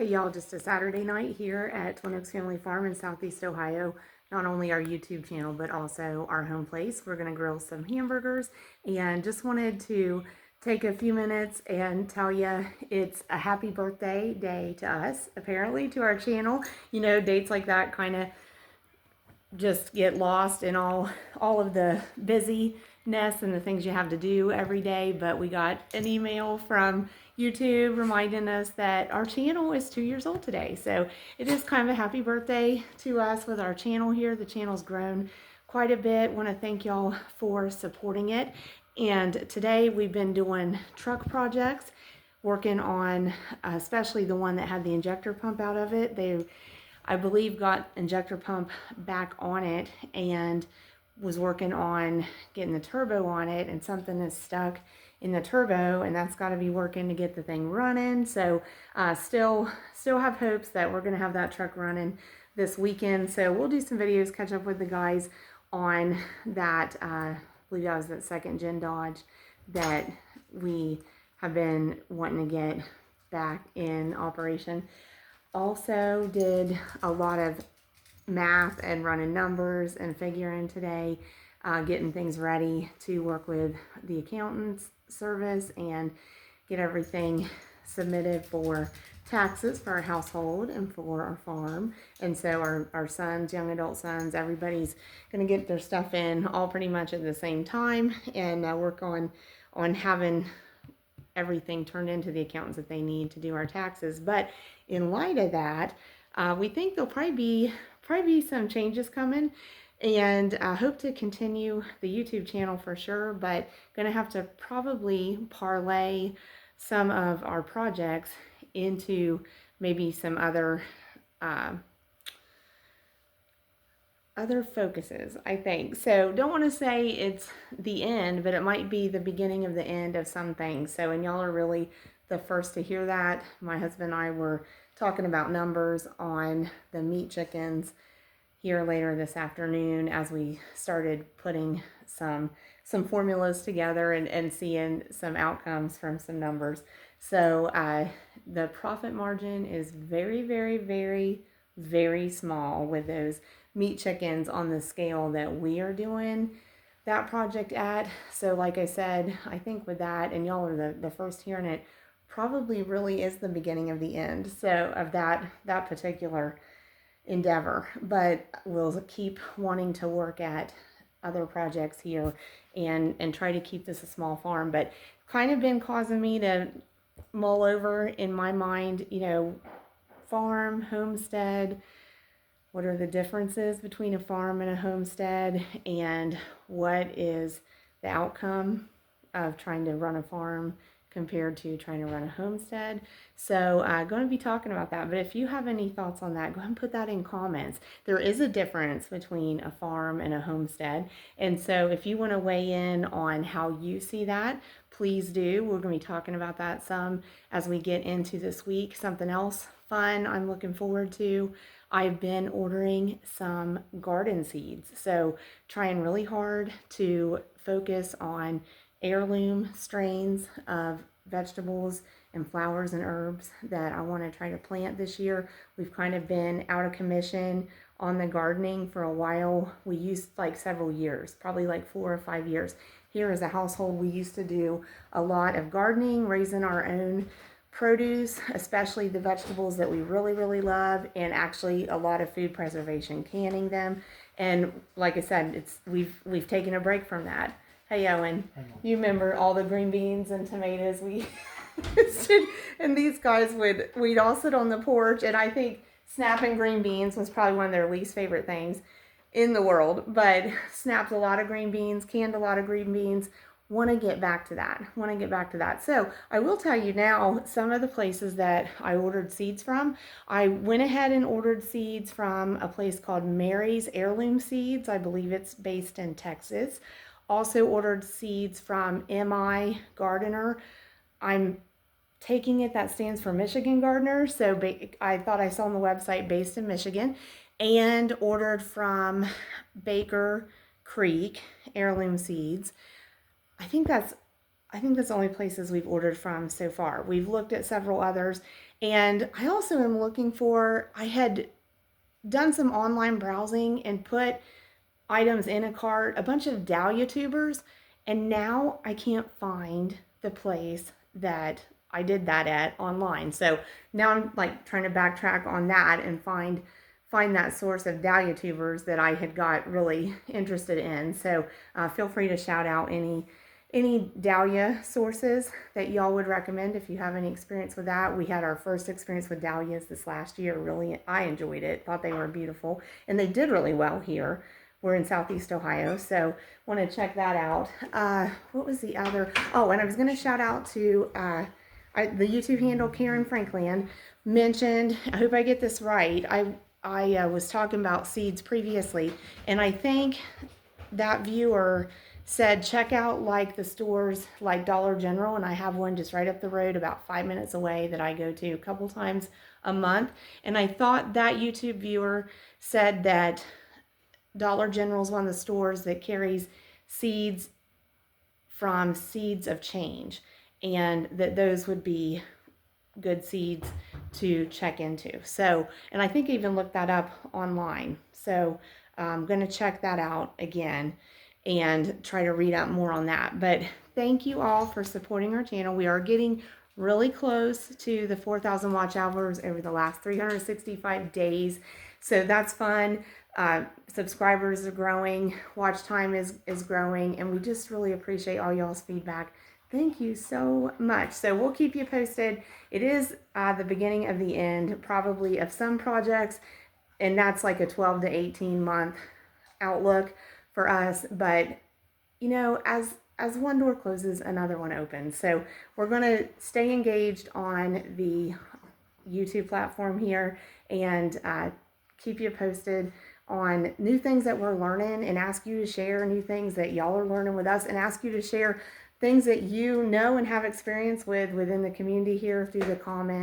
Hey y'all, just a Saturday night here at Twin Oaks Family Farm in Southeast Ohio. Not only our YouTube channel, but also our home place. We're gonna grill some hamburgers and just wanted to take a few minutes and tell you it's a happy birthday day to us, apparently, to our channel. You know, dates like that kind of just get lost in all of the busyness and the things you have to do every day. But we got an email from YouTube reminding us that our channel is 2 years old today. So it is kind of a happy birthday to us with our channel here. The channel's grown quite a bit. Want to thank y'all for supporting it. And today we've been doing truck projects, working on especially the one that had the injector pump out of it. They, I believe, got injector pump back on it and was working on getting the turbo on it, and something is stuck in the turbo, and that's got to be working to get the thing running. So still have hopes that we're going to have that truck running this weekend. So we'll do some videos, catch up with the guys on that. I believe that was that second gen Dodge that we have been wanting to get back in operation. Also did a lot of math and running numbers and figuring today, getting things ready to work with the accountant's service and get everything submitted for taxes for our household and for our farm. And so our sons, young adult sons, everybody's going to get their stuff in all pretty much at the same time and work on having everything turned into the accountants that they need to do our taxes. But in light of that, we think there'll probably be some changes coming, and I hope to continue the YouTube channel for sure, but gonna have to probably parlay some of our projects into maybe some other focuses, I think. So don't want to say it's the end, but it might be the beginning of the end of some things. So, and y'all are really the first to hear that. My husband and I were talking about numbers on the meat chickens here later this afternoon as we started putting some formulas together and seeing some outcomes from some numbers. So the profit margin is very, very, very, very small with those meat chickens on the scale that we are doing that project at. So like I said, I think with that, and y'all are the first hearing it, probably really is the beginning of the end. So of that particular endeavor, but we'll keep wanting to work at other projects here and try to keep this a small farm. But kind of been causing me to mull over in my mind, you know, farm, homestead, what are the differences between a farm and a homestead, and what is the outcome of trying to run a farm compared to trying to run a homestead. So I'm going to be talking about that. But if you have any thoughts on that, go ahead and put that in comments. There is a difference between a farm and a homestead. And so if you want to weigh in on how you see that, please do. We're going to be talking about that some as we get into this week. Something else fun I'm looking forward to, I've been ordering some garden seeds. So trying really hard to focus on heirloom strains of vegetables and flowers and herbs that I want to try to plant this year. We've kind of been out of commission on the gardening for a while. We used like several years, probably like 4 or 5 years. Here as a household, we used to do a lot of gardening, raising our own produce, especially the vegetables that we really, really love, and actually a lot of food preservation, canning them. And like I said, we've taken a break from that. Hey Owen, you remember all the green beans and tomatoes we used, and these guys we'd all sit on the porch, and I think snapping green beans was probably one of their least favorite things in the world, but snapped a lot of green beans, canned a lot of green beans. Want to get back to that. So I will tell you now, some of the places that I ordered seeds from, I went ahead and ordered seeds from a place called Mary's Heirloom Seeds. I believe it's based in Texas. Also ordered seeds from MI Gardener. I'm taking it that stands for Michigan Gardener. So I thought I saw on the website based in Michigan, and ordered from Baker Creek Heirloom Seeds. I think that's the only places we've ordered from so far. We've looked at several others, And I also am looking for, I had done some online browsing and put items in a cart, a bunch of dahlia tubers, and now I can't find the place that I did that at online. So now I'm like trying to backtrack on that and find that source of dahlia tubers that I had got really interested in. So feel free to shout out any dahlia sources that y'all would recommend if you have any experience with that. We had our first experience with dahlias this last year. Really, I enjoyed it. Thought they were beautiful, and they did really well here. We're in Southeast Ohio, so want to check that out. What was the other? Oh, and I was going to shout out to the YouTube handle Karen Franklin mentioned. I hope I get this right. I was talking about seeds previously, and I think that viewer said check out like the stores like Dollar General, and I have one just right up the road about 5 minutes away that I go to a couple times a month. And I thought that YouTube viewer said that Dollar General is one of the stores that carries seeds from Seeds of Change, and that those would be good seeds to check into. So, and I think I even looked that up online. So I'm going to check that out again and try to read up more on that. But thank you all for supporting our channel. We are getting really close to the 4,000 watch hours over the last 365 days. So that's fun. Subscribers are growing, watch time is growing, and we just really appreciate all y'all's feedback. Thank you so much. So we'll keep you posted. It is the beginning of the end, probably, of some projects, and that's like a 12 to 18 month outlook for us. But you know, as one door closes, another one opens. So we're going to stay engaged on the YouTube platform here and keep you posted on new things that we're learning, and ask you to share new things that y'all are learning with us, and ask you to share things that you know and have experience with within the community here through the comments.